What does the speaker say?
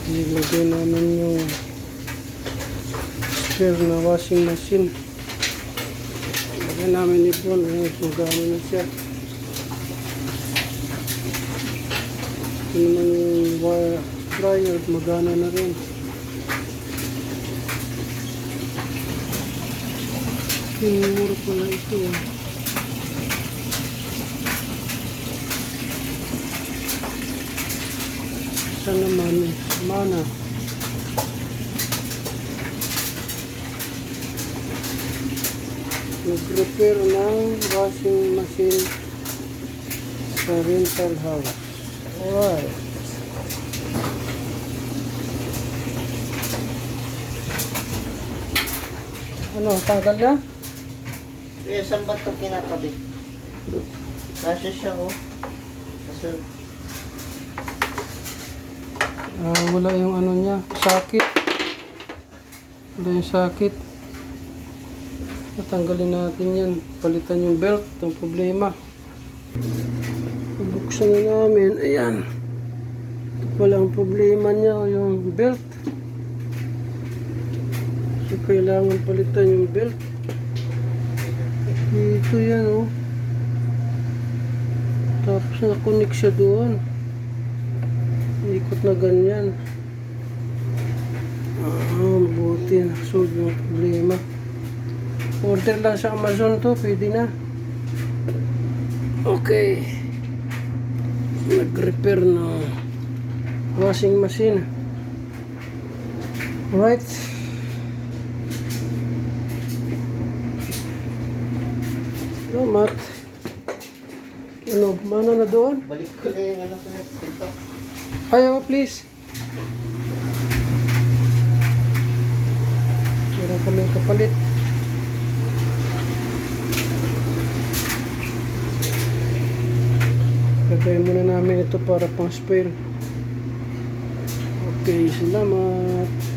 Nilagay namin yung spare na washing machine. Lagyan namin ito. Magano na siya. Ito naman yung wire dryer. Magana na rin. Mura pala ito. Isa naman. Mana. Nag-repair ng washing machine sa rental house. Alright. Ano, tanggal na? Kaya saan ba ito kinakabit? Kasi siya oh. Kasi Wala yung ano niya, sakit. Wala yung sakit. Tatanggalin natin yan. Palitan yung belt. Itong problema. Buksan na namin. Ayan. Ito pala ang problema niya. Yung belt. So, kailangan palitan yung belt. Dito yan oh. Tapos nakakonik siya doon. Ikot na ganyan. Mabuti. Solve yung problema. Order lang sa Amazon to. Pwede na. Okay. Nag-repair ng washing machine. Alright. Salamat. Ano, mana na doon? balik ko na yung ano ko na ito. Ayaw, please. Meron kami kapalit. Lagay muna namin ito para pang spare. Okay, salamat.